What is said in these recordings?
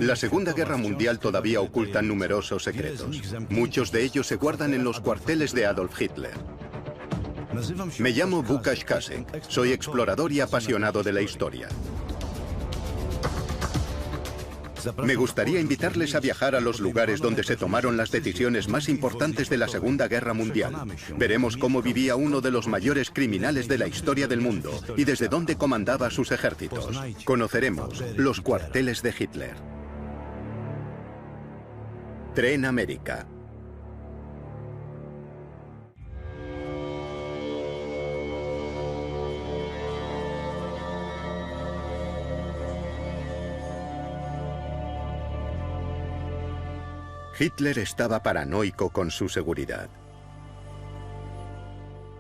La Segunda Guerra Mundial todavía oculta numerosos secretos. Muchos de ellos se guardan en los cuarteles de Adolf Hitler. Me llamo Łukasz Kasek. Soy explorador y apasionado de la historia. Me gustaría invitarles a viajar a los lugares donde se tomaron las decisiones más importantes de la Segunda Guerra Mundial. Veremos cómo vivía uno de los mayores criminales de la historia del mundo y desde dónde comandaba sus ejércitos. Conoceremos los cuarteles de Hitler. Tren América. Hitler estaba paranoico con su seguridad.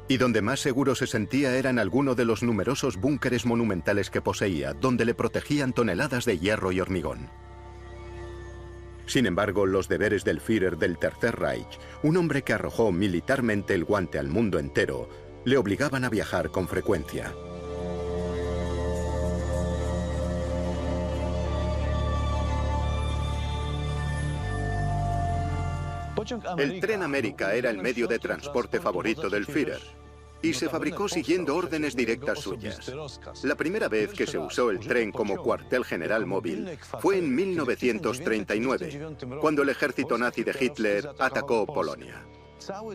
Y donde más seguro se sentía era en alguno de los numerosos búnkeres monumentales que poseía, donde le protegían toneladas de hierro y hormigón. Sin embargo, los deberes del Führer del Tercer Reich, un hombre que arrojó militarmente el guante al mundo entero, le obligaban a viajar con frecuencia. El Tren América era el medio de transporte favorito del Führer y se fabricó siguiendo órdenes directas suyas. La primera vez que se usó el tren como cuartel general móvil fue en 1939, cuando el ejército nazi de Hitler atacó Polonia.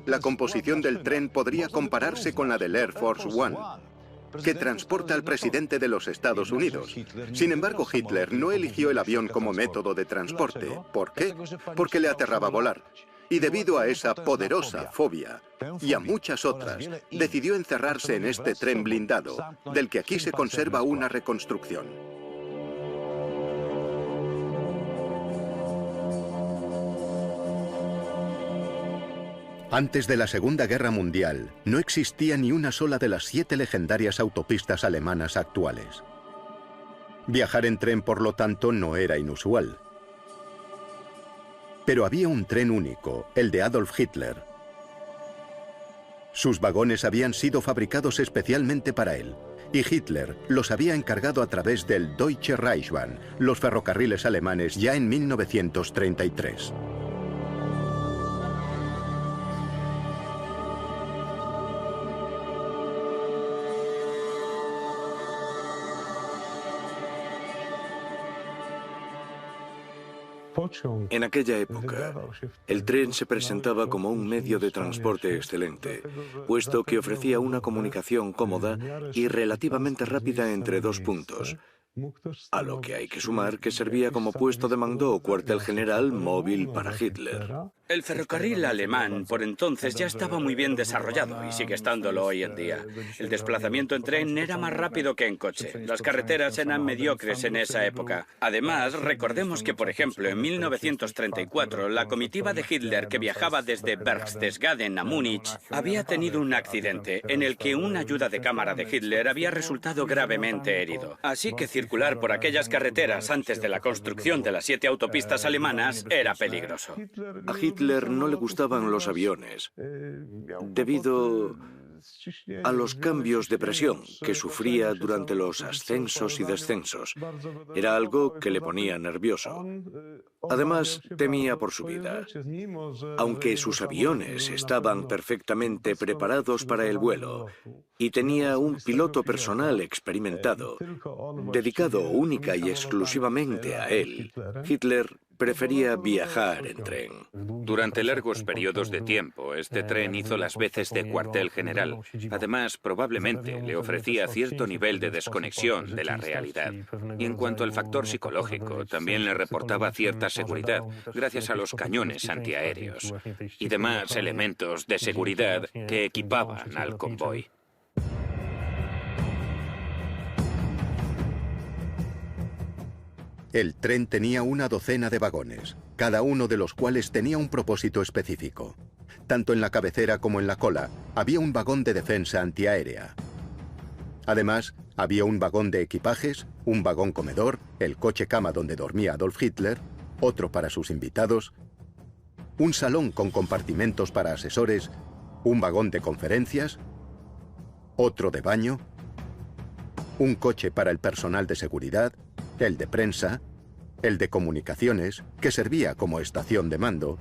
La composición del tren podría compararse con la del Air Force One, que transporta al presidente de los Estados Unidos. Sin embargo, Hitler no eligió el avión como método de transporte. ¿Por qué? Porque le aterraba volar. Y debido a esa poderosa fobia, y a muchas otras, decidió encerrarse en este tren blindado, del que aquí se conserva una reconstrucción. Antes de la Segunda Guerra Mundial, no existía ni una sola de las 7 legendarias autopistas alemanas actuales. Viajar en tren, por lo tanto, no era inusual. Pero había un tren único, el de Adolf Hitler. Sus vagones habían sido fabricados especialmente para él, y Hitler los había encargado a través del Deutsche Reichsbahn, los ferrocarriles alemanes, ya en 1933. En aquella época, el tren se presentaba como un medio de transporte excelente, puesto que ofrecía una comunicación cómoda y relativamente rápida entre dos puntos, a lo que hay que sumar que servía como puesto de mando o cuartel general móvil para Hitler. El ferrocarril alemán por entonces ya estaba muy bien desarrollado y sigue estándolo hoy en día. El desplazamiento en tren era más rápido que en coche. Las carreteras eran mediocres en esa época. Además, recordemos que, por ejemplo, en 1934, la comitiva de Hitler que viajaba desde Berchtesgaden a Múnich había tenido un accidente en el que un ayuda de cámara de Hitler había resultado gravemente herido. Así que circular por aquellas carreteras antes de la construcción de las 7 autopistas alemanas era peligroso. A Hitler no le gustaban los aviones, debido a los cambios de presión que sufría durante los ascensos y descensos. Era algo que le ponía nervioso. Además, temía por su vida. Aunque sus aviones estaban perfectamente preparados para el vuelo y tenía un piloto personal experimentado, dedicado única y exclusivamente a él, Hitler prefería viajar en tren. Durante largos periodos de tiempo, este tren hizo las veces de cuartel general. Además, probablemente le ofrecía cierto nivel de desconexión de la realidad. Y en cuanto al factor psicológico, también le reportaba cierta seguridad, gracias a los cañones antiaéreos y demás elementos de seguridad que equipaban al convoy. El tren tenía una docena de vagones, cada uno de los cuales tenía un propósito específico. Tanto en la cabecera como en la cola había un vagón de defensa antiaérea. Además, había un vagón de equipajes, un vagón comedor, el coche cama donde dormía Adolf Hitler, otro para sus invitados, un salón con compartimentos para asesores, un vagón de conferencias, otro de baño, un coche para el personal de seguridad, el de prensa, el de comunicaciones, que servía como estación de mando,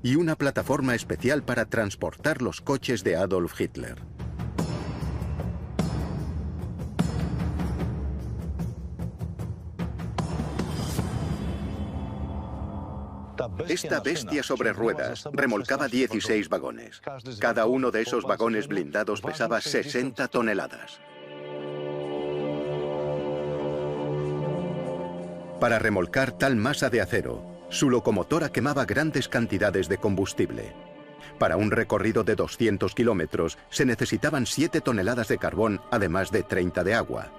y una plataforma especial para transportar los coches de Adolf Hitler. Esta bestia sobre ruedas remolcaba 16 vagones. Cada uno de esos vagones blindados pesaba 60 toneladas. Para remolcar tal masa de acero, su locomotora quemaba grandes cantidades de combustible. Para un recorrido de 200 kilómetros se necesitaban 7 toneladas de carbón, además de 30 de agua.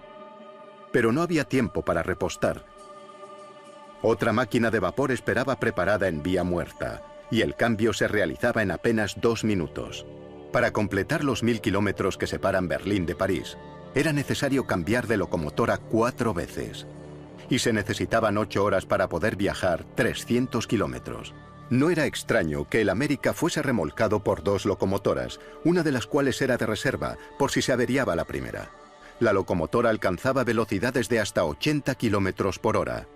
Pero no había tiempo para repostar. Otra máquina de vapor esperaba preparada en vía muerta, y el cambio se realizaba en apenas 2 minutos. Para completar los 1000 kilómetros que separan Berlín de París, era necesario cambiar de locomotora 4 veces. Y se necesitaban 8 horas para poder viajar 300 kilómetros. No era extraño que el América fuese remolcado por 2 locomotoras, una de las cuales era de reserva, por si se averiaba la primera. La locomotora alcanzaba velocidades de hasta 80 kilómetros por hora.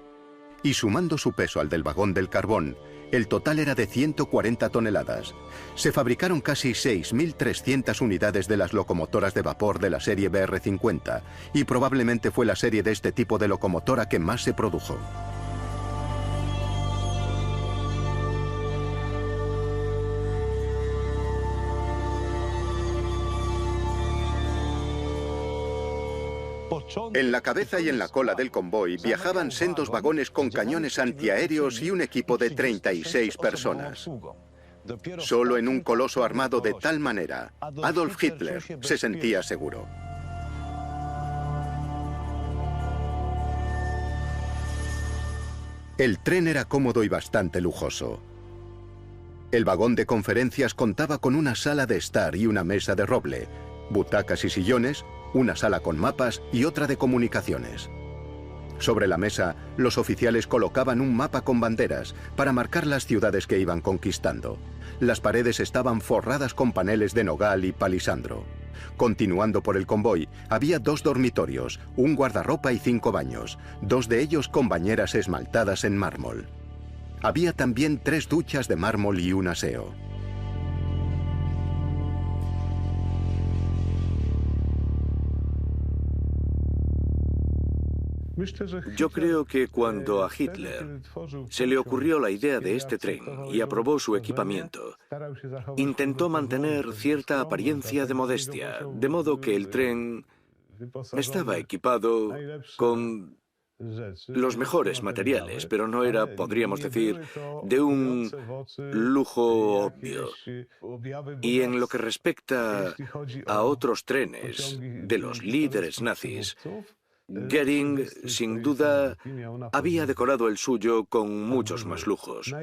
Y sumando su peso al del vagón del carbón, el total era de 140 toneladas. Se fabricaron casi 6.300 unidades de las locomotoras de vapor de la serie BR-50, y probablemente fue la serie de este tipo de locomotora que más se produjo. En la cabeza y en la cola del convoy viajaban sendos vagones con cañones antiaéreos y un equipo de 36 personas. Solo en un coloso armado de tal manera, Adolf Hitler se sentía seguro. El tren era cómodo y bastante lujoso. El vagón de conferencias contaba con una sala de estar y una mesa de roble, butacas y sillones, una sala con mapas y otra de comunicaciones. Sobre la mesa, los oficiales colocaban un mapa con banderas para marcar las ciudades que iban conquistando. Las paredes estaban forradas con paneles de nogal y palisandro. Continuando por el convoy, había 2 dormitorios, un guardarropa y 5 baños, 2 de ellos con bañeras esmaltadas en mármol. Había también 3 duchas de mármol y un aseo. Yo creo que cuando a Hitler se le ocurrió la idea de este tren y aprobó su equipamiento, intentó mantener cierta apariencia de modestia, de modo que el tren estaba equipado con los mejores materiales, pero no era, podríamos decir, de un lujo obvio. Y en lo que respecta a otros trenes de los líderes nazis, Goering, sin duda, había decorado el suyo con muchos más lujos.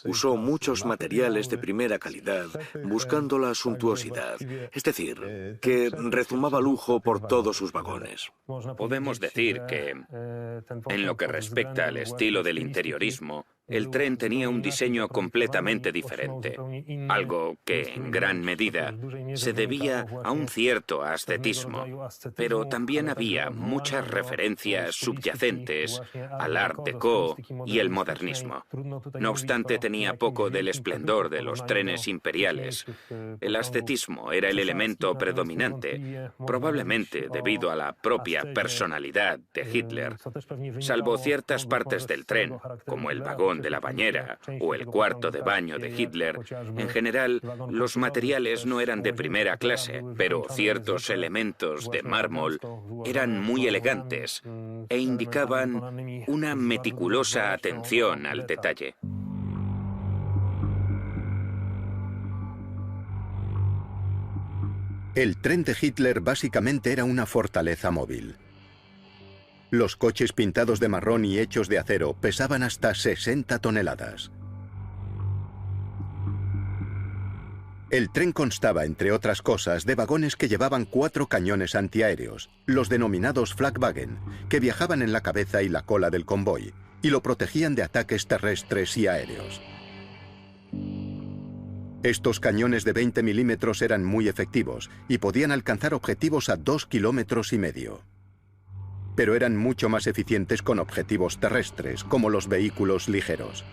Usó muchos materiales de primera calidad, buscando la suntuosidad, es decir, que rezumaba lujo por todos sus vagones. Podemos decir que, en lo que respecta al estilo del interiorismo, el tren tenía un diseño completamente diferente, algo que en gran medida se debía a un cierto ascetismo, pero también había muchas referencias subyacentes al Art Deco y el modernismo. No obstante, tenía poco del esplendor de los trenes imperiales. El ascetismo era el elemento predominante, probablemente debido a la propia personalidad de Hitler. Salvo ciertas partes del tren, como el vagón de la bañera o el cuarto de baño de Hitler, en general los materiales no eran de primera clase, pero ciertos elementos de mármol eran muy elegantes e indicaban una meticulosa atención al detalle. El tren de Hitler básicamente era una fortaleza móvil. Los coches pintados de marrón y hechos de acero pesaban hasta 60 toneladas. El tren constaba, entre otras cosas, de vagones que llevaban 4 cañones antiaéreos, los denominados Flakwagen, que viajaban en la cabeza y la cola del convoy, y lo protegían de ataques terrestres y aéreos. Estos cañones de 20 milímetros eran muy efectivos y podían alcanzar objetivos a 2,5 kilómetros. pero eran mucho más eficientes con objetivos terrestres, como los vehículos ligeros.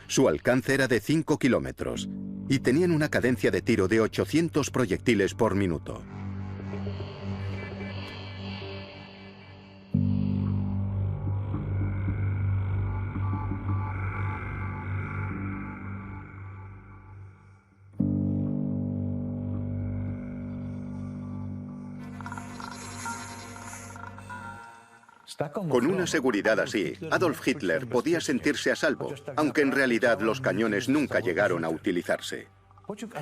Su alcance era de 5 kilómetros y tenían una cadencia de tiro de 800 proyectiles por minuto. Con una seguridad así, Adolf Hitler podía sentirse a salvo, aunque en realidad los cañones nunca llegaron a utilizarse.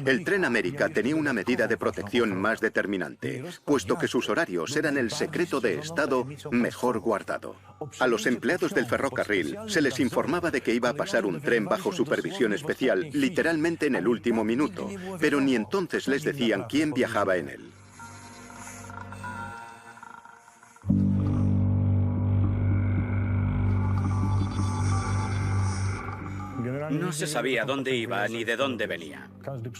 El Tren América tenía una medida de protección más determinante, puesto que sus horarios eran el secreto de Estado mejor guardado. A los empleados del ferrocarril se les informaba de que iba a pasar un tren bajo supervisión especial, literalmente en el último minuto, pero ni entonces les decían quién viajaba en él. No se sabía dónde iba ni de dónde venía.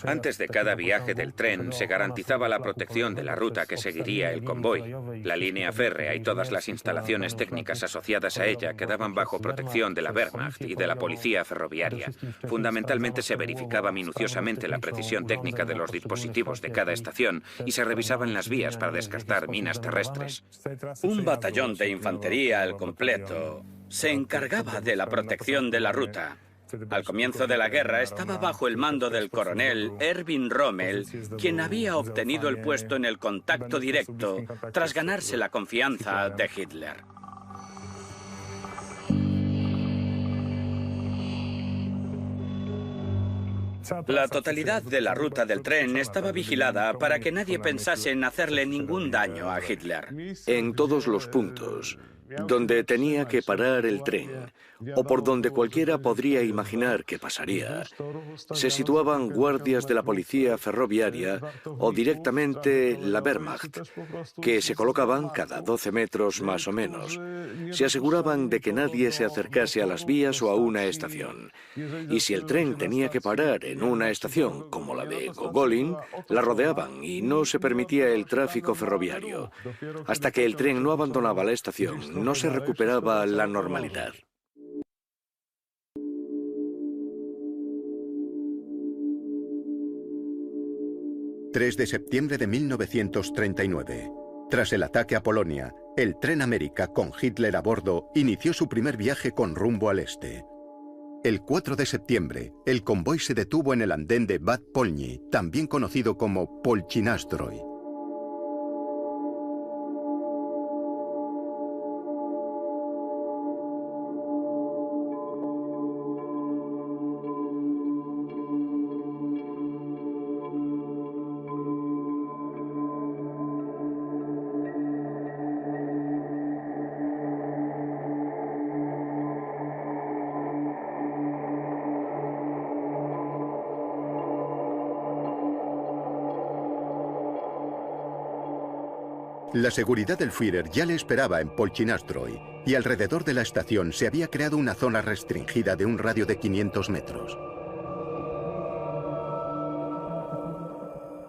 Antes de cada viaje del tren se garantizaba la protección de la ruta que seguiría el convoy. La línea férrea y todas las instalaciones técnicas asociadas a ella quedaban bajo protección de la Wehrmacht y de la policía ferroviaria. Fundamentalmente se verificaba minuciosamente la precisión técnica de los dispositivos de cada estación y se revisaban las vías para descartar minas terrestres. Un batallón de infantería al completo se encargaba de la protección de la ruta. Al comienzo de la guerra estaba bajo el mando del coronel Erwin Rommel, quien había obtenido el puesto en el contacto directo tras ganarse la confianza de Hitler. La totalidad de la ruta del tren estaba vigilada para que nadie pensase en hacerle ningún daño a Hitler. En todos los puntos donde tenía que parar el tren, o por donde cualquiera podría imaginar que pasaría, se situaban guardias de la policía ferroviaria o directamente la Wehrmacht, que se colocaban cada 12 metros más o menos. Se aseguraban de que nadie se acercase a las vías o a una estación. Y si el tren tenía que parar en una estación, como la de Gogolin, la rodeaban y no se permitía el tráfico ferroviario. Hasta que el tren no abandonaba la estación, no se recuperaba la normalidad. ...3 de septiembre de 1939. Tras el ataque a Polonia, el Tren América, con Hitler a bordo, inició su primer viaje con rumbo al este. El 4 de septiembre, el convoy se detuvo en el andén de Bad Polny, también conocido como Polchinastrój. La seguridad del Führer ya le esperaba en Polchinastrój y alrededor de la estación se había creado una zona restringida de un radio de 500 metros.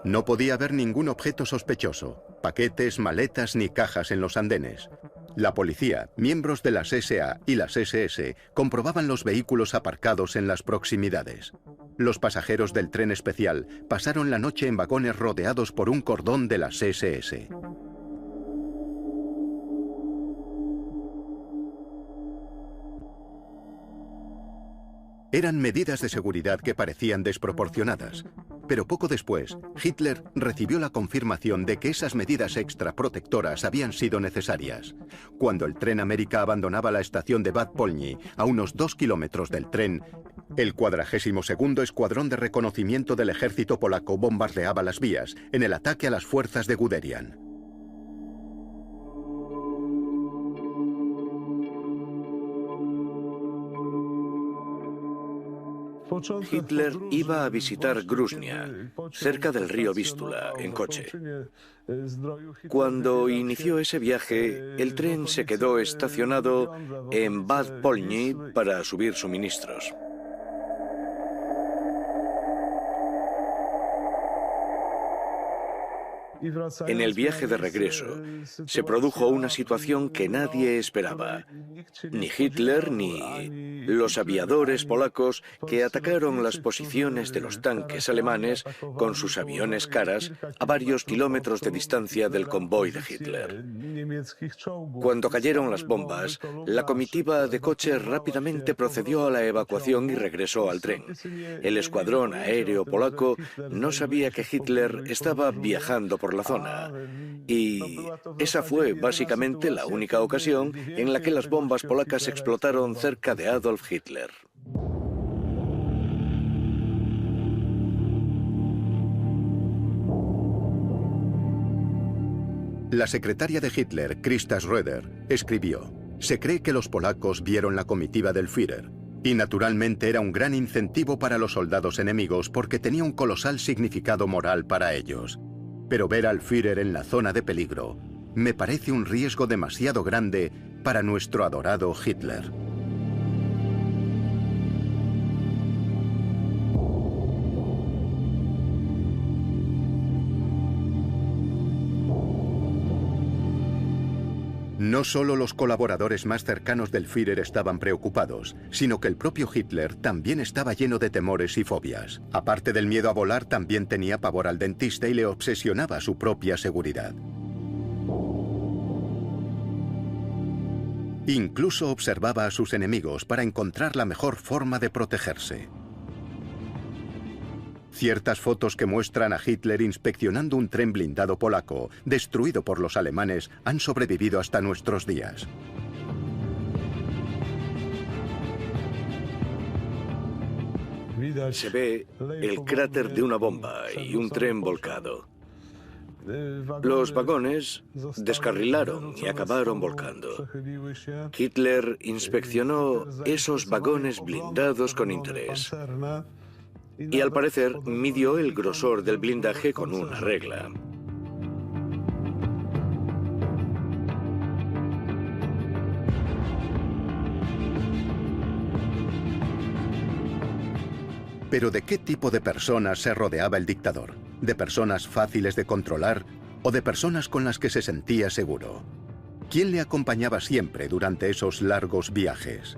No podía haber ningún objeto sospechoso, paquetes, maletas ni cajas en los andenes. La policía, miembros de las SA y las SS comprobaban los vehículos aparcados en las proximidades. Los pasajeros del tren especial pasaron la noche en vagones rodeados por un cordón de las SS. Eran medidas de seguridad que parecían desproporcionadas, pero poco después, Hitler recibió la confirmación de que esas medidas extra protectoras habían sido necesarias. Cuando el Tren América abandonaba la estación de Bad Polny, a unos 2 kilómetros del tren, el 42º Escuadrón de Reconocimiento del Ejército Polaco bombardeaba las vías en el ataque a las fuerzas de Guderian. Hitler iba a visitar Gruznia, cerca del río Vístula, en coche. Cuando inició ese viaje, el tren se quedó estacionado en Bad Polny para subir suministros. En el viaje de regreso, se produjo una situación que nadie esperaba. Ni Hitler ni los aviadores polacos que atacaron las posiciones de los tanques alemanes con sus aviones caras a varios kilómetros de distancia del convoy de Hitler. Cuando cayeron las bombas, la comitiva de coches rápidamente procedió a la evacuación y regresó al tren. El escuadrón aéreo polaco no sabía que Hitler estaba viajando por la zona. Y esa fue básicamente la única ocasión en la que las bombas polacas explotaron cerca de Adolf Hitler. La secretaria de Hitler, Christa Schröder, escribió: "Se cree que los polacos vieron la comitiva del Führer, y naturalmente era un gran incentivo para los soldados enemigos porque tenía un colosal significado moral para ellos. Pero ver al Führer en la zona de peligro me parece un riesgo demasiado grande para nuestro adorado Hitler". No solo los colaboradores más cercanos del Führer estaban preocupados, sino que el propio Hitler también estaba lleno de temores y fobias. Aparte del miedo a volar, también tenía pavor al dentista y le obsesionaba su propia seguridad. Incluso observaba a sus enemigos para encontrar la mejor forma de protegerse. Ciertas fotos que muestran a Hitler inspeccionando un tren blindado polaco, destruido por los alemanes, han sobrevivido hasta nuestros días. Se ve el cráter de una bomba y un tren volcado. Los vagones descarrilaron y acabaron volcando. Hitler inspeccionó esos vagones blindados con interés. Y al parecer midió el grosor del blindaje con una regla. Pero ¿de qué tipo de personas se rodeaba el dictador? ¿De personas fáciles de controlar o de personas con las que se sentía seguro? ¿Quién le acompañaba siempre durante esos largos viajes?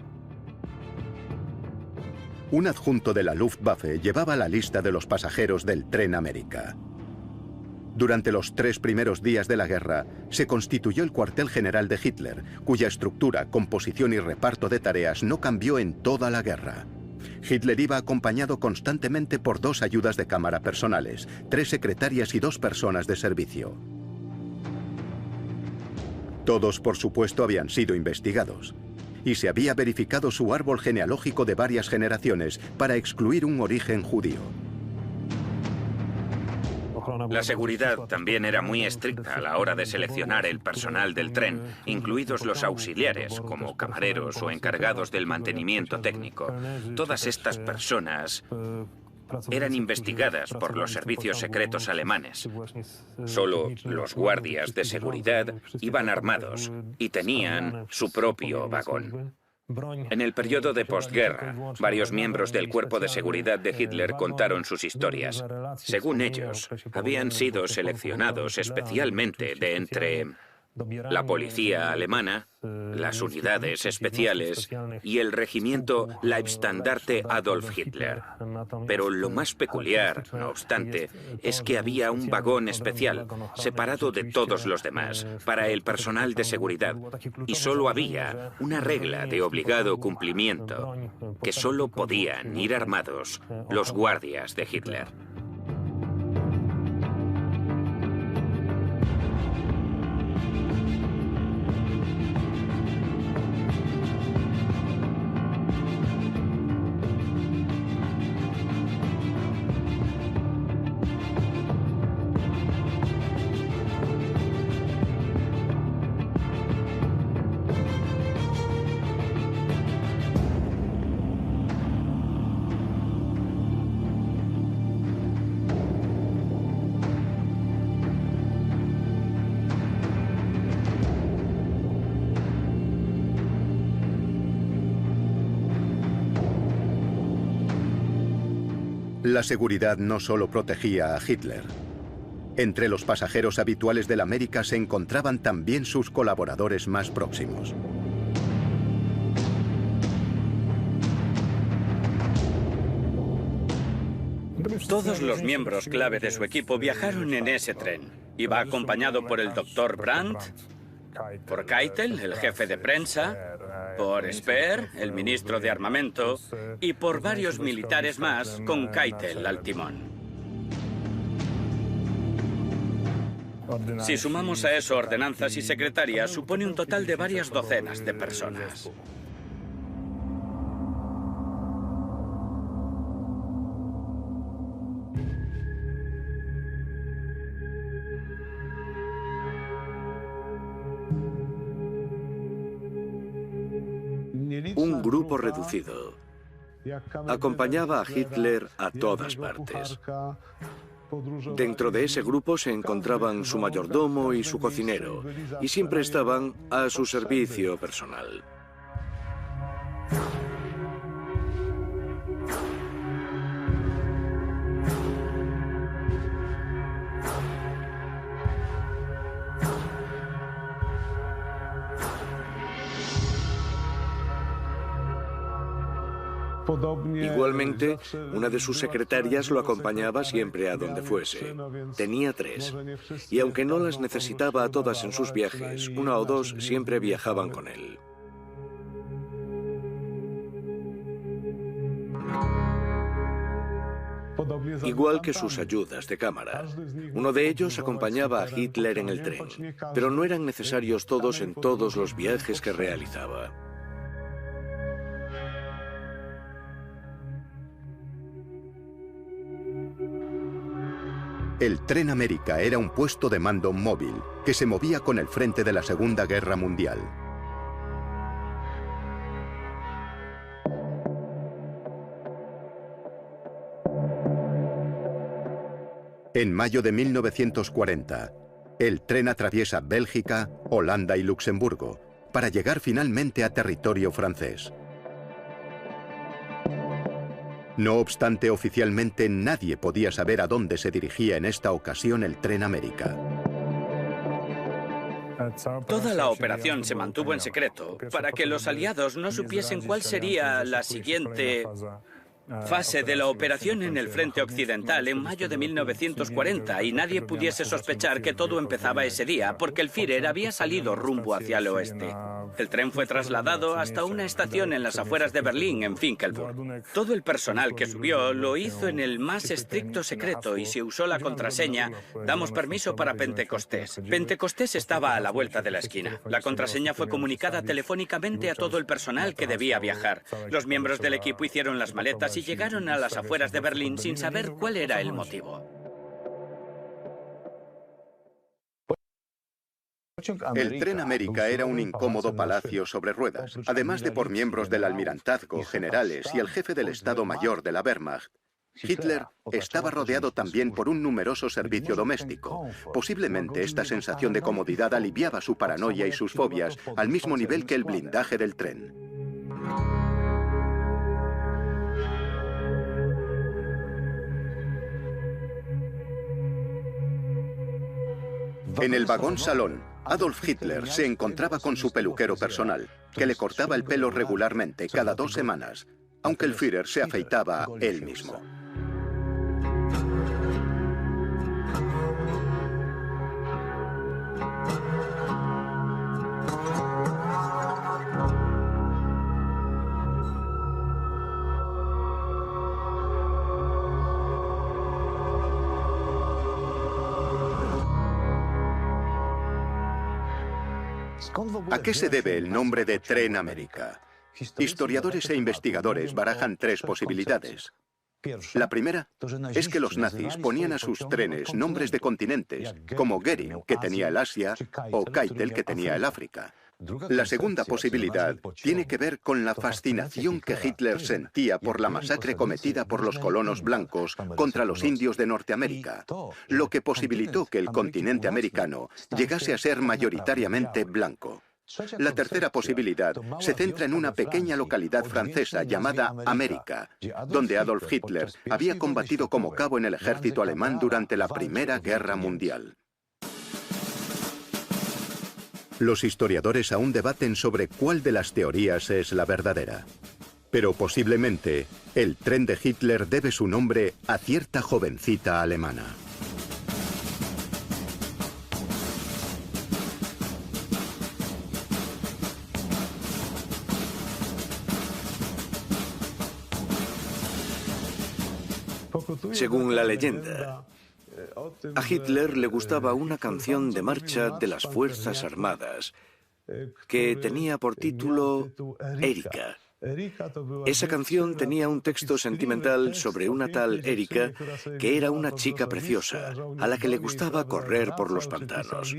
Un adjunto de la Luftwaffe llevaba la lista de los pasajeros del Tren América. Durante los 3 primeros días de la guerra, se constituyó el cuartel general de Hitler, cuya estructura, composición y reparto de tareas no cambió en toda la guerra. Hitler iba acompañado constantemente por 2 ayudas de cámara personales, 3 secretarias y 2 personas de servicio. Todos, por supuesto, habían sido investigados. Y se había verificado su árbol genealógico de varias generaciones para excluir un origen judío. La seguridad también era muy estricta a la hora de seleccionar el personal del tren, incluidos los auxiliares, como camareros o encargados del mantenimiento técnico. Todas estas personas eran investigadas por los servicios secretos alemanes. Solo los guardias de seguridad iban armados y tenían su propio vagón. En el periodo de posguerra, varios miembros del cuerpo de seguridad de Hitler contaron sus historias. Según ellos, habían sido seleccionados especialmente de entre la policía alemana, las unidades especiales y el regimiento Leibstandarte Adolf Hitler. Pero lo más peculiar, no obstante, es que había un vagón especial, separado de todos los demás, para el personal de seguridad, y solo había una regla de obligado cumplimiento, que solo podían ir armados los guardias de Hitler. La seguridad no solo protegía a Hitler. Entre los pasajeros habituales del América se encontraban también sus colaboradores más próximos. Todos los miembros clave de su equipo viajaron en ese tren. Iba acompañado por el Dr. Brandt, por Keitel, el jefe de prensa, por Speer, el ministro de armamento, y por varios militares más con Keitel al timón. Si sumamos a eso ordenanzas y secretarias, supone un total de varias docenas de personas. Un grupo reducido acompañaba a Hitler a todas partes. Dentro de ese grupo se encontraban su mayordomo y su cocinero, y siempre estaban a su servicio personal. Igualmente, una de sus secretarias lo acompañaba siempre a donde fuese. Tenía 3. Y aunque no las necesitaba a todas en sus viajes, 1 o 2 siempre viajaban con él. Igual que sus ayudas de cámara. Uno de ellos acompañaba a Hitler en el tren, pero no eran necesarios todos en todos los viajes que realizaba. El Tren América era un puesto de mando móvil que se movía con el frente de la Segunda Guerra Mundial. En mayo de 1940, el tren atraviesa Bélgica, Holanda y Luxemburgo para llegar finalmente a territorio francés. No obstante, oficialmente nadie podía saber a dónde se dirigía en esta ocasión el Tren América. Toda la operación se mantuvo en secreto para que los aliados no supiesen cuál sería la siguiente fase de la operación en el frente occidental en mayo de 1940 y nadie pudiese sospechar que todo empezaba ese día porque el Führer había salido rumbo hacia el oeste. El tren fue trasladado hasta una estación en las afueras de Berlín, en Finkelburg. Todo el personal que subió lo hizo en el más estricto secreto y se usó la contraseña «Damos permiso para Pentecostés». Pentecostés estaba a la vuelta de la esquina. La contraseña fue comunicada telefónicamente a todo el personal que debía viajar. Los miembros del equipo hicieron las maletas y llegaron a las afueras de Berlín sin saber cuál era el motivo. El Tren América era un incómodo palacio sobre ruedas, además de por miembros del almirantazgo, generales y el jefe del Estado Mayor de la Wehrmacht. Hitler estaba rodeado también por un numeroso servicio doméstico. Posiblemente esta sensación de comodidad aliviaba su paranoia y sus fobias al mismo nivel que el blindaje del tren. En el vagón salón, Adolf Hitler se encontraba con su peluquero personal, que le cortaba el pelo regularmente, cada 2 semanas, aunque el Führer se afeitaba él mismo. ¿A qué se debe el nombre de Tren América? Historiadores e investigadores barajan 3 posibilidades. La primera es que los nazis ponían a sus trenes nombres de continentes, como Goering, que tenía el Asia, o Keitel, que tenía el África. La segunda posibilidad tiene que ver con la fascinación que Hitler sentía por la masacre cometida por los colonos blancos contra los indios de Norteamérica, lo que posibilitó que el continente americano llegase a ser mayoritariamente blanco. La tercera posibilidad se centra en una pequeña localidad francesa llamada América, donde Adolf Hitler había combatido como cabo en el ejército alemán durante la Primera Guerra Mundial. Los historiadores aún debaten sobre cuál de las teorías es la verdadera. Pero posiblemente, el tren de Hitler debe su nombre a cierta jovencita alemana. Según la leyenda, a Hitler le gustaba una canción de marcha de las Fuerzas Armadas que tenía por título Erika. Esa canción tenía un texto sentimental sobre una tal Erika que era una chica preciosa, a la que le gustaba correr por los pantanos.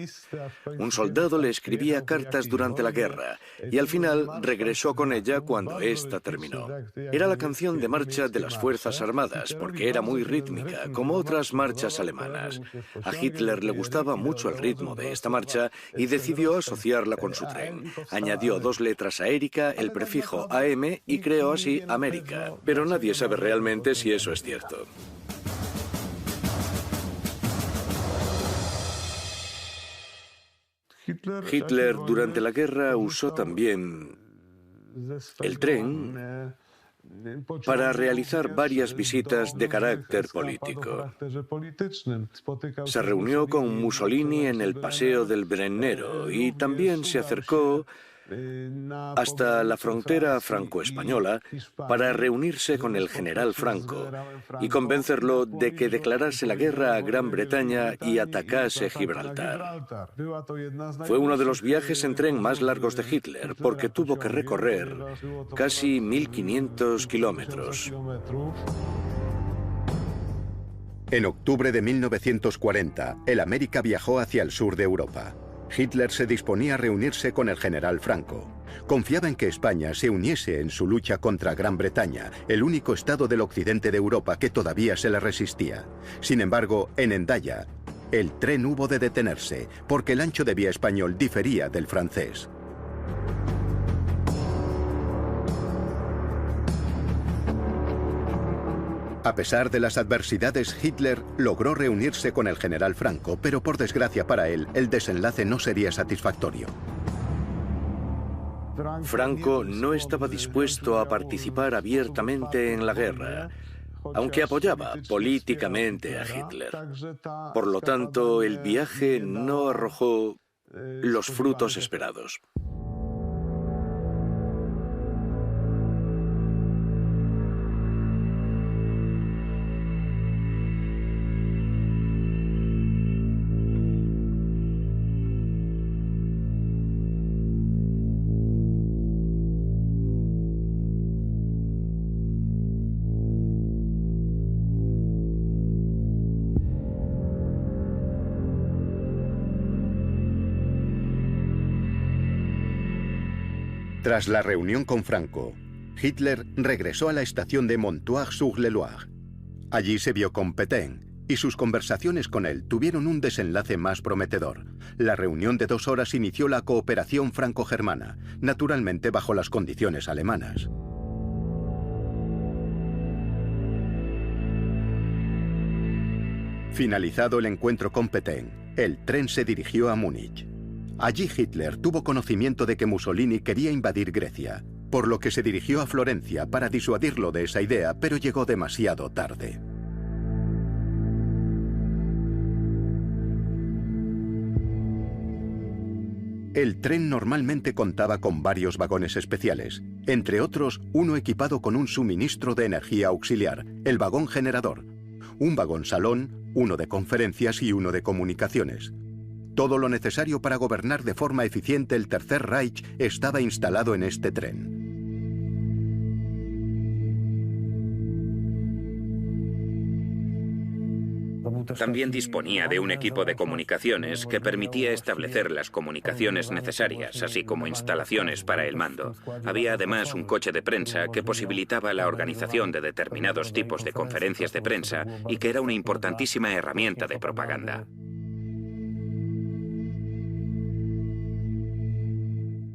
Un soldado le escribía cartas durante la guerra y al final regresó con ella cuando ésta terminó. Era la canción de marcha de las Fuerzas Armadas porque era muy rítmica, como otras marchas alemanas. A Hitler le gustaba mucho el ritmo de esta marcha y decidió asociarla con su tren. Añadió 2 letras a Erika, el prefijo AM, y creó así América, pero nadie sabe realmente si eso es cierto. Hitler durante la guerra usó también el tren para realizar varias visitas de carácter político. Se reunió con Mussolini en el Paseo del Brennero y también se acercó hasta la frontera franco-española para reunirse con el general Franco y convencerlo de que declarase la guerra a Gran Bretaña y atacase Gibraltar. Fue uno de los viajes en tren más largos de Hitler porque tuvo que recorrer casi 1.500 kilómetros. En octubre de 1940, el América viajó hacia el sur de Europa. Hitler se disponía a reunirse con el general Franco. Confiaba en que España se uniese en su lucha contra Gran Bretaña, el único estado del occidente de Europa que todavía se le resistía. Sin embargo, en Hendaya, el tren hubo de detenerse porque el ancho de vía español difería del francés. A pesar de las adversidades, Hitler logró reunirse con el general Franco, pero por desgracia para él, el desenlace no sería satisfactorio. Franco no estaba dispuesto a participar abiertamente en la guerra, aunque apoyaba políticamente a Hitler. Por lo tanto, el viaje no arrojó los frutos esperados. Tras la reunión con Franco, Hitler regresó a la estación de Montoire-sur-le-Loire. Allí se vio con Pétain, y sus conversaciones con él tuvieron un desenlace más prometedor. La reunión de 2 horas inició la cooperación franco-germana, naturalmente bajo las condiciones alemanas. Finalizado el encuentro con Pétain, el tren se dirigió a Múnich. Allí Hitler tuvo conocimiento de que Mussolini quería invadir Grecia, por lo que se dirigió a Florencia para disuadirlo de esa idea, pero llegó demasiado tarde. El tren normalmente contaba con varios vagones especiales, entre otros uno equipado con un suministro de energía auxiliar, el vagón generador, un vagón salón, uno de conferencias y uno de comunicaciones. Todo lo necesario para gobernar de forma eficiente el Tercer Reich estaba instalado en este tren. También disponía de un equipo de comunicaciones que permitía establecer las comunicaciones necesarias, así como instalaciones para el mando. Había además un coche de prensa que posibilitaba la organización de determinados tipos de conferencias de prensa y que era una importantísima herramienta de propaganda.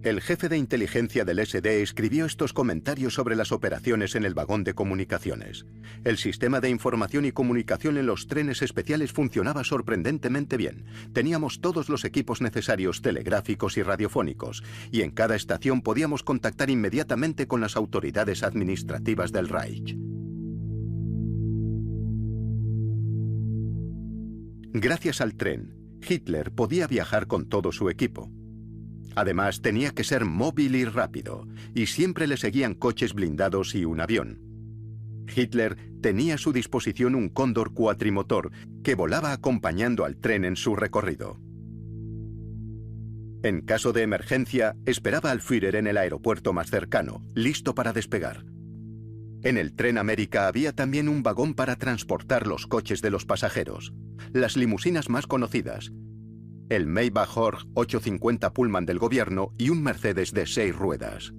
El jefe de inteligencia del SD escribió estos comentarios sobre las operaciones en el vagón de comunicaciones. El sistema de información y comunicación en los trenes especiales funcionaba sorprendentemente bien. Teníamos todos los equipos necesarios telegráficos y radiofónicos, y en cada estación podíamos contactar inmediatamente con las autoridades administrativas del Reich. Gracias al tren, Hitler podía viajar con todo su equipo. Además, tenía que ser móvil y rápido, y siempre le seguían coches blindados y un avión. Hitler tenía a su disposición un cóndor cuatrimotor que volaba acompañando al tren en su recorrido. En caso de emergencia, esperaba al Führer en el aeropuerto más cercano, listo para despegar. En el tren América había también un vagón para transportar los coches de los pasajeros, las limusinas más conocidas, el Maybach Horch 850 Pullman del gobierno y un Mercedes de 6 ruedas.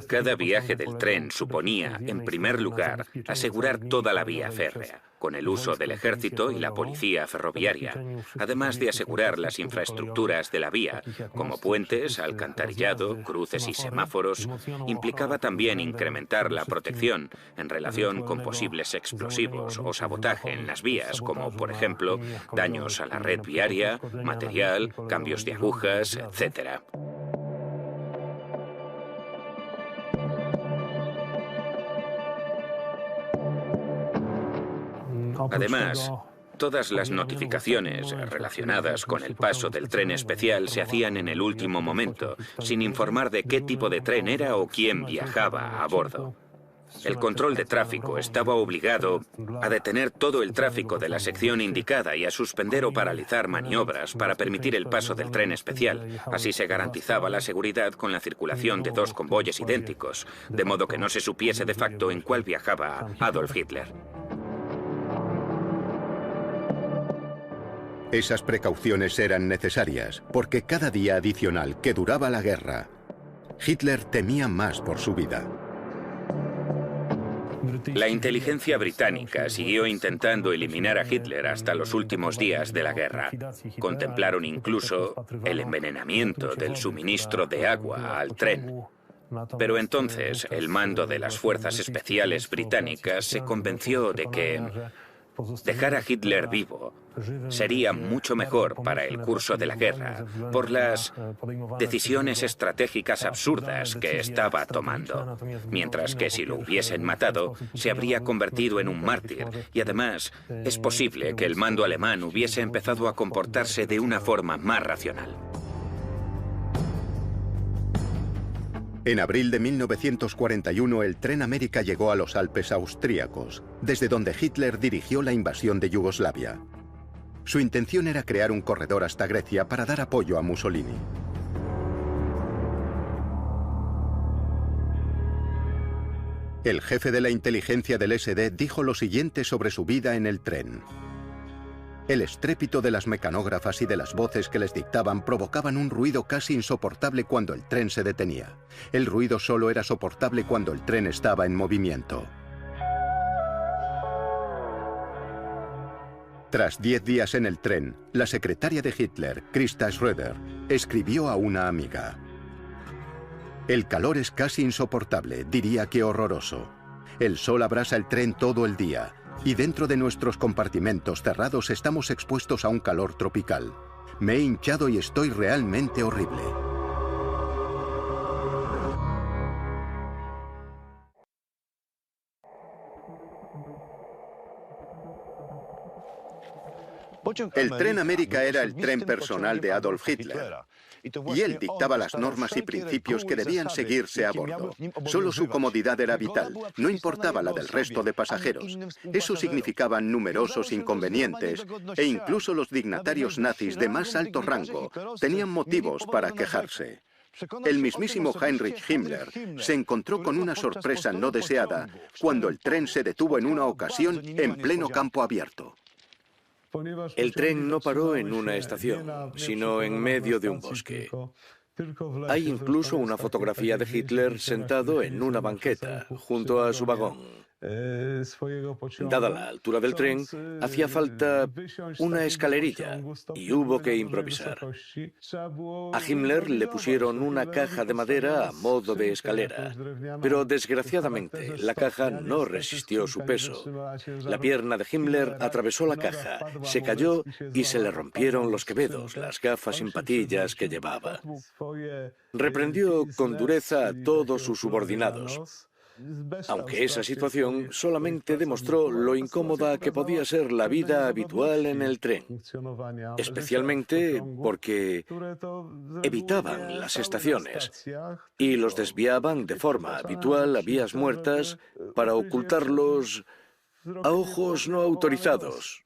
Cada viaje del tren suponía, en primer lugar, asegurar toda la vía férrea, con el uso del ejército y la policía ferroviaria, además de asegurar las infraestructuras de la vía, como puentes, alcantarillado, cruces y semáforos. Implicaba también incrementar la protección en relación con posibles explosivos o sabotaje en las vías, como, por ejemplo, daños a la red viaria, material, cambios de agujas, etc. Además, todas las notificaciones relacionadas con el paso del tren especial se hacían en el último momento, sin informar de qué tipo de tren era o quién viajaba a bordo. El control de tráfico estaba obligado a detener todo el tráfico de la sección indicada y a suspender o paralizar maniobras para permitir el paso del tren especial. Así se garantizaba la seguridad con la circulación de dos convoyes idénticos, de modo que no se supiese de facto en cuál viajaba Adolf Hitler. Esas precauciones eran necesarias, porque cada día adicional que duraba la guerra, Hitler temía más por su vida. La inteligencia británica siguió intentando eliminar a Hitler hasta los últimos días de la guerra. Contemplaron incluso el envenenamiento del suministro de agua al tren. Pero entonces el mando de las fuerzas especiales británicas se convenció de que dejar a Hitler vivo sería mucho mejor para el curso de la guerra por las decisiones estratégicas absurdas que estaba tomando, mientras que si lo hubiesen matado se habría convertido en un mártir y además es posible que el mando alemán hubiese empezado a comportarse de una forma más racional. En abril de 1941 el tren América llegó a los Alpes austríacos, desde donde Hitler dirigió la invasión de Yugoslavia. Su intención era crear un corredor hasta Grecia para dar apoyo a Mussolini. El jefe de la inteligencia del SD dijo lo siguiente sobre su vida en el tren. El estrépito de las mecanógrafas y de las voces que les dictaban provocaban un ruido casi insoportable cuando el tren se detenía. El ruido solo era soportable cuando el tren estaba en movimiento. Tras 10 días en el tren, la secretaria de Hitler, Christa Schröder, escribió a una amiga: «El calor es casi insoportable, diría que horroroso. El sol abrasa el tren todo el día. Y dentro de nuestros compartimentos cerrados estamos expuestos a un calor tropical. Me he hinchado y estoy realmente horrible». El tren América era el tren personal de Adolf Hitler. Y él dictaba las normas y principios que debían seguirse a bordo. Solo su comodidad era vital, no importaba la del resto de pasajeros. Eso significaba numerosos inconvenientes, e incluso los dignatarios nazis de más alto rango tenían motivos para quejarse. El mismísimo Heinrich Himmler se encontró con una sorpresa no deseada cuando el tren se detuvo en una ocasión en pleno campo abierto. El tren no paró en una estación, sino en medio de un bosque. Hay incluso una fotografía de Hitler sentado en una banqueta, junto a su vagón. Dada la altura del tren, hacía falta una escalerilla y hubo que improvisar. A Himmler le pusieron una caja de madera a modo de escalera, pero desgraciadamente la caja no resistió su peso. La pierna de Himmler atravesó la caja, se cayó y se le rompieron los quevedos, las gafas sin patillas que llevaba. Reprendió con dureza a todos sus subordinados, aunque esa situación solamente demostró lo incómoda que podía ser la vida habitual en el tren, especialmente porque evitaban las estaciones y los desviaban de forma habitual a vías muertas para ocultarlos a ojos no autorizados.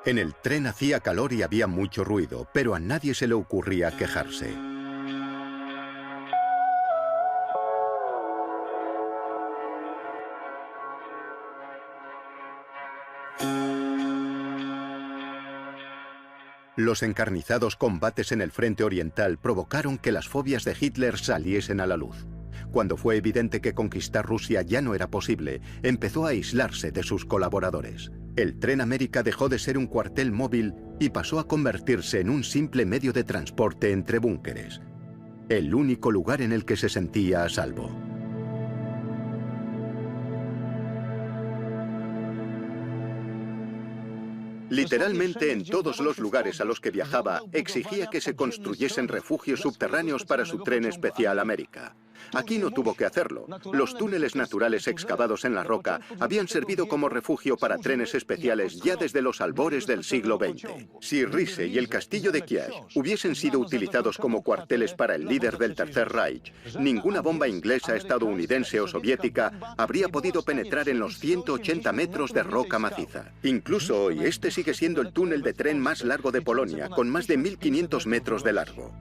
En el tren hacía calor y había mucho ruido, pero a nadie se le ocurría quejarse. Los encarnizados combates en el frente oriental provocaron que las fobias de Hitler saliesen a la luz. Cuando fue evidente que conquistar Rusia ya no era posible, empezó a aislarse de sus colaboradores. El Tren América dejó de ser un cuartel móvil y pasó a convertirse en un simple medio de transporte entre búnkeres. El único lugar en el que se sentía a salvo. Literalmente en todos los lugares a los que viajaba, exigía que se construyesen refugios subterráneos para su tren especial América. Aquí no tuvo que hacerlo. Los túneles naturales excavados en la roca habían servido como refugio para trenes especiales ya desde los albores del siglo XX. Si Riese y el castillo de Kiev hubiesen sido utilizados como cuarteles para el líder del Tercer Reich, ninguna bomba inglesa, estadounidense o soviética habría podido penetrar en los 180 metros de roca maciza. Incluso hoy, este sigue siendo el túnel de tren más largo de Polonia, con más de 1.500 metros de largo.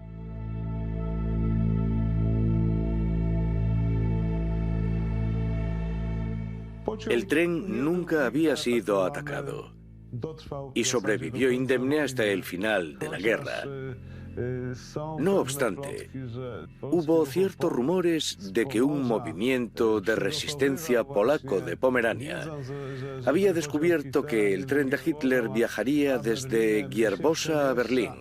El tren nunca había sido atacado y sobrevivió indemne hasta el final de la guerra. No obstante, hubo ciertos rumores de que un movimiento de resistencia polaco de Pomerania había descubierto que el tren de Hitler viajaría desde Gierbosa a Berlín.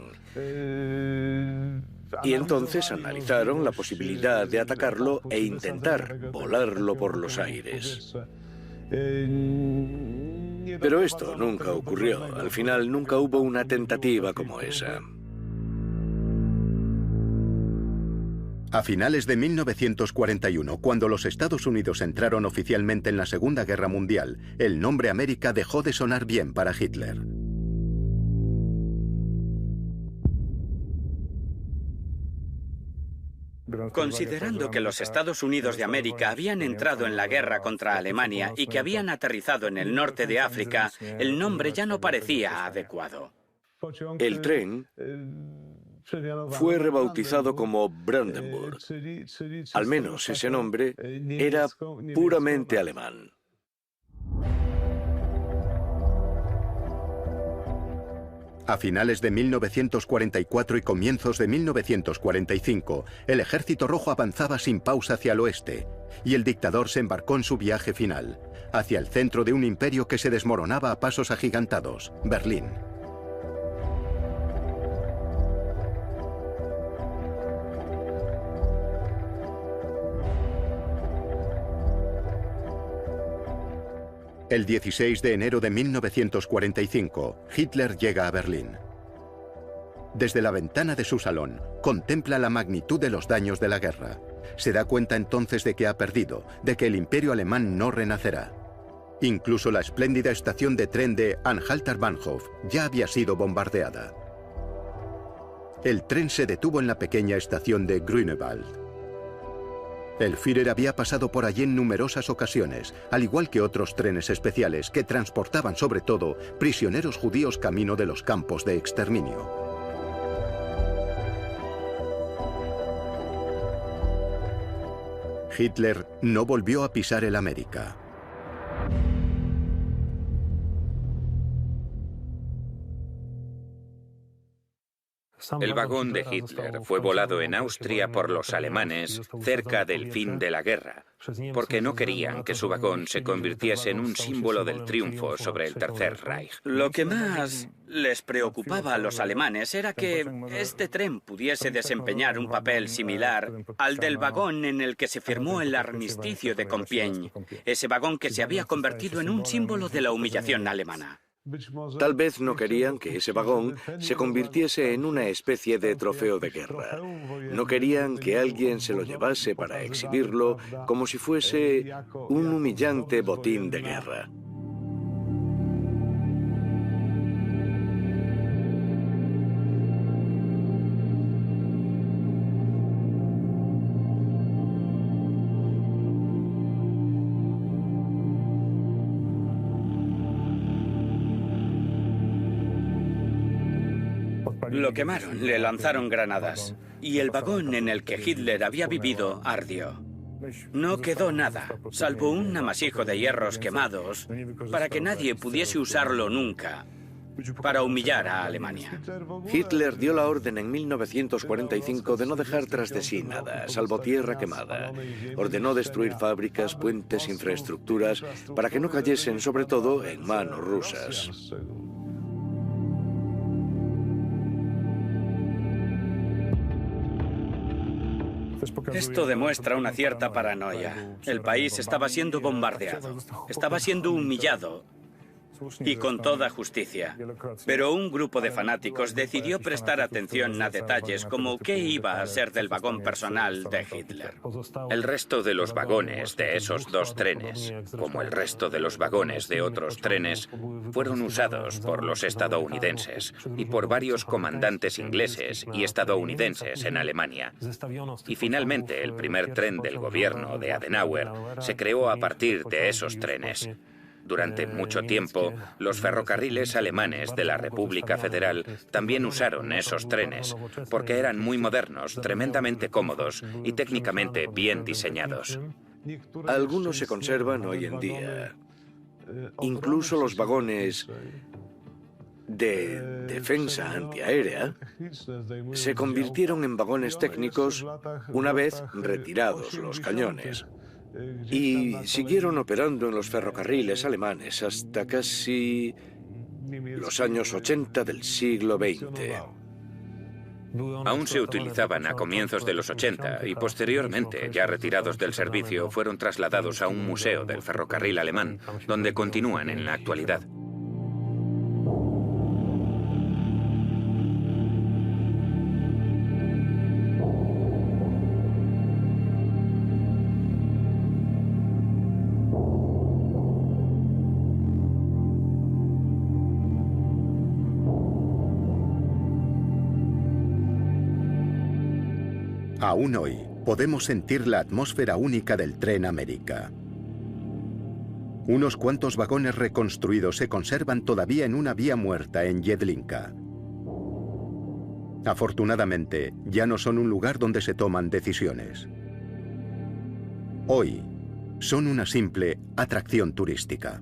Y entonces analizaron la posibilidad de atacarlo e intentar volarlo por los aires. Pero esto nunca ocurrió. Al final nunca hubo una tentativa como esa. A finales de 1941, cuando los Estados Unidos entraron oficialmente en la Segunda Guerra Mundial, el nombre América dejó de sonar bien para Hitler. Considerando que los Estados Unidos de América habían entrado en la guerra contra Alemania y que habían aterrizado en el norte de África, el nombre ya no parecía adecuado. El tren fue rebautizado como Brandenburg. Al menos ese nombre era puramente alemán. A finales de 1944 y comienzos de 1945, el Ejército Rojo avanzaba sin pausa hacia el oeste, y el dictador se embarcó en su viaje final, hacia el centro de un imperio que se desmoronaba a pasos agigantados, Berlín. El 16 de enero de 1945, Hitler llega a Berlín. Desde la ventana de su salón, contempla la magnitud de los daños de la guerra. Se da cuenta entonces de que ha perdido, de que el imperio alemán no renacerá. Incluso la espléndida estación de tren de Anhalter Bahnhof ya había sido bombardeada. El tren se detuvo en la pequeña estación de Grünewald. El Führer había pasado por allí en numerosas ocasiones, al igual que otros trenes especiales que transportaban sobre todo prisioneros judíos camino de los campos de exterminio. Hitler no volvió a pisar el América. El vagón de Hitler fue volado en Austria por los alemanes cerca del fin de la guerra, porque no querían que su vagón se convirtiese en un símbolo del triunfo sobre el Tercer Reich. Lo que más les preocupaba a los alemanes era que este tren pudiese desempeñar un papel similar al del vagón en el que se firmó el armisticio de Compiègne, ese vagón que se había convertido en un símbolo de la humillación alemana. Tal vez no querían que ese vagón se convirtiese en una especie de trofeo de guerra. No querían que alguien se lo llevase para exhibirlo como si fuese un humillante botín de guerra. Lo quemaron, le lanzaron granadas. Y el vagón en el que Hitler había vivido ardió. No quedó nada, salvo un amasijo de hierros quemados, para que nadie pudiese usarlo nunca para humillar a Alemania. Hitler dio la orden en 1945 de no dejar tras de sí nada, salvo tierra quemada. Ordenó destruir fábricas, puentes, infraestructuras, para que no cayesen sobre todo en manos rusas. Esto demuestra una cierta paranoia. El país estaba siendo bombardeado, estaba siendo humillado, y con toda justicia. Pero un grupo de fanáticos decidió prestar atención a detalles como qué iba a ser del vagón personal de Hitler. El resto de los vagones de esos dos trenes, como el resto de los vagones de otros trenes, fueron usados por los estadounidenses y por varios comandantes ingleses y estadounidenses en Alemania. Y finalmente el primer tren del gobierno de Adenauer se creó a partir de esos trenes. Durante mucho tiempo, los ferrocarriles alemanes de la República Federal también usaron esos trenes, porque eran muy modernos, tremendamente cómodos y técnicamente bien diseñados. Algunos se conservan hoy en día. Incluso los vagones de defensa antiaérea se convirtieron en vagones técnicos una vez retirados los cañones. Y siguieron operando en los ferrocarriles alemanes hasta casi los años 80 del siglo XX. Aún se utilizaban a comienzos de los 80 y posteriormente, ya retirados del servicio, fueron trasladados a un museo del ferrocarril alemán, donde continúan en la actualidad. Aún hoy, podemos sentir la atmósfera única del tren América. Unos cuantos vagones reconstruidos se conservan todavía en una vía muerta en Jedlinka. Afortunadamente, ya no son un lugar donde se toman decisiones. Hoy, son una simple atracción turística.